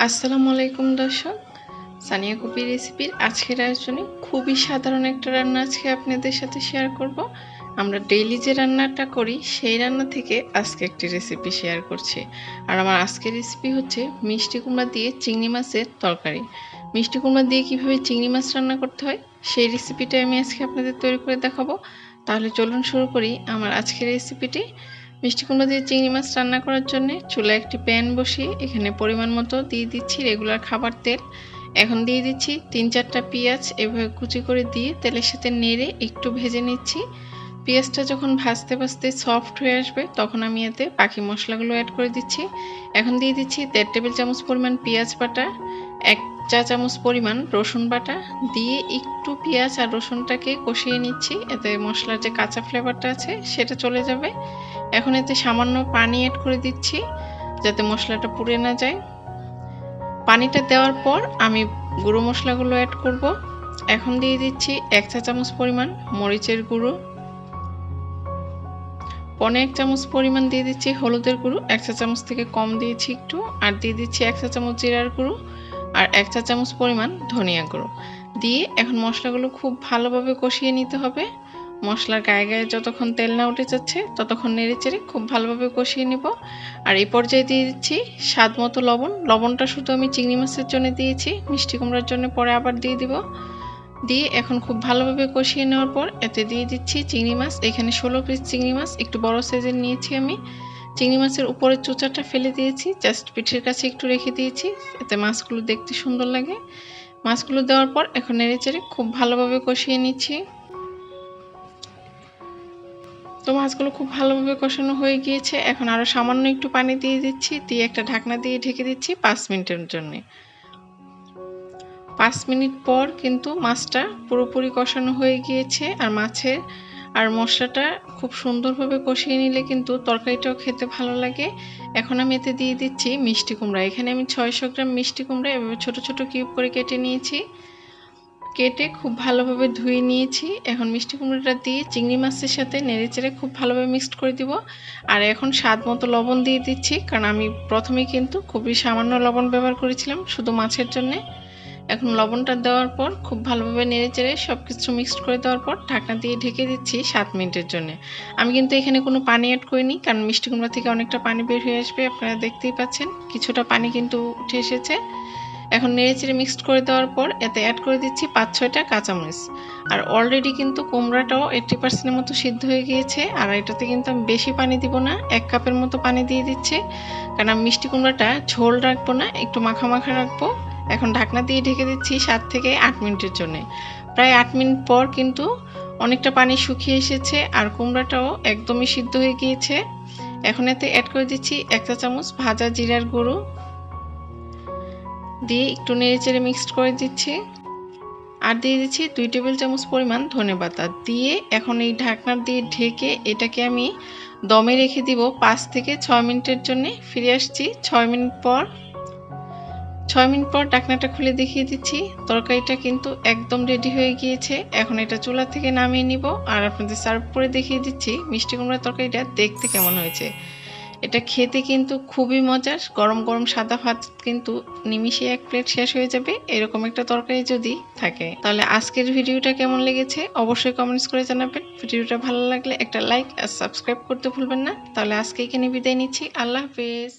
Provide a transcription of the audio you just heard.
আসসালামু আলাইকুম দর্শক, সানিয়া কুপি রেসিপির আজকের আয়োজনে খুবই সাধারণ একটা রান্না আজকে আপনাদের সাথে শেয়ার করব। আমরা ডেইলি যে রান্নাটা করি সেই রান্না থেকে আজকে একটি রেসিপি শেয়ার করছি। আর আমার আজকের রেসিপি হচ্ছে মিষ্টি কুমড়া দিয়ে চিংড়ি মাছের তরকারি। মিষ্টি কুমড়া দিয়ে কীভাবে চিংড়ি মাছ রান্না করতে হয় সেই রেসিপিটাই আমি আজকে আপনাদের তৈরি করে দেখাবো। তাহলে চলুন শুরু করি আমার আজকের রেসিপিটি। মিষ্টি কুমড়া দিয়ে চিংড়ি মাছ রান্না করার জন্য চুলায় একটি প্যান বসিয়ে এখানে পরিমাণ মতো দিয়ে দিচ্ছি রেগুলার খাবার তেল। এখন দিয়ে দিচ্ছি 3-4টা পেঁয়াজ এভাবে কুচি করে দিয়ে তেলের সাথে নেড়ে একটু ভেজে নিচ্ছি। পেঁয়াজটা যখন ভাজতে ভাজতে সফট হয়ে আসবে তখন আমি এতে বাকি মশলাগুলো অ্যাড করে দিচ্ছি। এখন দিয়ে দিচ্ছি 1.5 টেবিল চামচ পরিমাণ পেঁয়াজ বাটা, 1 চা চামচ পরিমাণ রসুন বাটা দিয়ে একটু পেঁয়াজ আর রসুনটাকে কষিয়ে নিচ্ছি। এতে মশলার যে কাঁচা ফ্লেভারটা আছে সেটা চলে যাবে। এখন এতে সামান্য পানি অ্যাড করে দিচ্ছি যাতে মশলাটা পুড়ে না যায়। পানিটা দেওয়ার পর আমি গুঁড়ো মশলাগুলো অ্যাড করব। এখন দিয়ে দিচ্ছি 1 চা চামচ পরিমাণ মরিচের গুঁড়ো, 1.5 চামচ পরিমাণ দিয়ে দিচ্ছি হলুদের গুঁড়ো, 1 চা চামচ থেকে কম দিয়েছি একটু, আর দিয়ে দিচ্ছি 1 চা চামচ জিরার গুঁড়ো আর 1 চা চামচ পরিমাণ ধনিয়া গুঁড়ো দিয়ে এখন মশলাগুলো খুব ভালোভাবে কষিয়ে নিতে হবে। মশলার গায়ে গায়ে যতক্ষণ তেল না উঠে যাচ্ছে ততক্ষণ নেড়েচেড়ে খুব ভালোভাবে কষিয়ে নেব। আর এই পর্যায়ে দিয়ে দিচ্ছি স্বাদ মতো লবণ। লবণটা শুধু আমি চিংড়ি মাছের জন্য দিয়েছি, মিষ্টি কুমড়ার জন্য পরে আবার দিয়ে দিব। দিয়ে এখন খুব ভালোভাবে কষিয়ে নেওয়ার পর এতে দিয়ে দিচ্ছি চিংড়ি মাছ। এখানে 16 পিস চিংড়ি মাছ একটু বড় সাইজের নিয়েছি আমি। চিংড়ি মাছের উপরের চোচাটা ফেলে দিয়েছি, জাস্ট পিঠের কাছে একটু রেখে দিয়েছি, এতে মাছগুলো দেখতে সুন্দর লাগে। মাছগুলো দেওয়ার পর এখন নেড়েচেড়ে খুব ভালোভাবে কষিয়ে নিচ্ছি। তো মাছগুলো খুব ভালোভাবে কষানো হয়ে গিয়েছে। এখন আরও সামান্য একটু পানি দিয়ে দিচ্ছি, দিয়ে একটা ঢাকনা দিয়ে ঢেকে দিচ্ছি 5 মিনিটের জন্য। 5 মিনিট পর কিন্তু মাছটা পুরোপুরি কষানো হয়ে গিয়েছে। আর মাছের আর মশলাটা খুব সুন্দরভাবে কষিয়ে নিলে কিন্তু তরকারিটাও খেতে ভালো লাগে। এখন আমি এতে দিয়ে দিচ্ছি মিষ্টি কুমড়া। এখানে আমি 600 গ্রাম মিষ্টি কুমড়া এভাবে ছোট ছোট কিউব করে কেটে নিয়েছি। কেটে খুব ভালোভাবে ধুয়ে নিয়েছি। এখন মিষ্টি কুমড়োটা দিয়ে চিংড়ি মাছের সাথে নেড়েচেড়ে খুব ভালোভাবে মিক্সড করে দিব। আর এখন স্বাদ মতো লবণ দিয়ে দিচ্ছি, কারণ আমি প্রথমেই কিন্তু খুবই সামান্য লবণ ব্যবহার করেছিলাম শুধু মাছের জন্যে। এখন লবণটা দেওয়ার পর খুব ভালোভাবে নেড়েচেড়ে সব কিছু মিক্সড করে দেওয়ার পর ঢাকনা দিয়ে ঢেকে দিচ্ছি 7 মিনিটের জন্য। আমি কিন্তু এখানে কোনো পানি অ্যাড করিনি, কারণ মিষ্টি কুমড়া থেকে অনেকটা পানি বের হয়ে আসবে, আপনারা দেখতেই পাচ্ছেন কিছুটা পানি কিন্তু উঠে এসেছে। এখন নেড়েচেড়ে মিক্সড করে দেওয়ার পর এতে অ্যাড করে দিচ্ছি 5-6টা কাঁচামরিচ। আর অলরেডি কিন্তু কুমড়াটাও 80% মতো সিদ্ধ হয়ে গিয়েছে। আর এটাতে কিন্তু আমি বেশি পানি দিব না, 1 কাপের মতো পানি দিয়ে দিচ্ছি, কারণ আমি মিষ্টি কুমড়াটা ঝোল রাখবো না, একটু মাখা মাখা রাখবো। এখন ঢাকনা দিয়ে ঢেকে দিচ্ছি 7 থেকে 8 মিনিটের জন্য। প্রায় 8 মিনিট পর কিন্তু অনেকটা পানি শুকিয়ে এসেছে আর কুমড়াটাও একদমই সিদ্ধ হয়ে গিয়েছে। এখন এতে অ্যাড করে দিচ্ছি 1 চা চামচ ভাজা জিরার গুঁড়ো দিয়ে একটু নেড়েচেড়ে মিক্সড করে দিচ্ছি। আর দিয়ে দিচ্ছি 2 টেবিল চামচ পরিমাণ ধনেপাতা দিয়ে এখন এই ঢাকনা দিয়ে ঢেকে এটাকে আমি দমে রেখে দিব 5 থেকে 6 মিনিটের জন্য। ফিরে আসছি 6 মিনিট পর। 6 মিনিট পর ঢাকনাটা খুলে দেখিয়ে দিচ্ছি, তরকারিটা কিন্তু একদম রেডি হয়ে গিয়েছে। এখন এটা চুলা থেকে নামিয়ে নিব আর আপনাদের সার্ভ করে দেখিয়ে দিচ্ছি মিষ্টি কুমড়ার তরকারিটা দেখতে কেমন হয়েছে। এটা খেতে কিন্তু খুবই মজার, গরম গরম সাদা ভাত কিন্তু নিমিষে 1 প্লেট শেষ হয়ে যাবে এরকম একটা তরকারি যদি থাকে। তাহলে আজকের ভিডিওটা কেমন লেগেছে অবশ্যই কমেন্টস করে জানাবেন। ভিডিওটা ভালো লাগলে একটা লাইক আর সাবস্ক্রাইব করতে ভুলবেন না। তাহলে আজকে এখানে বিদায় নিচ্ছি, আল্লাহ হাফেজ।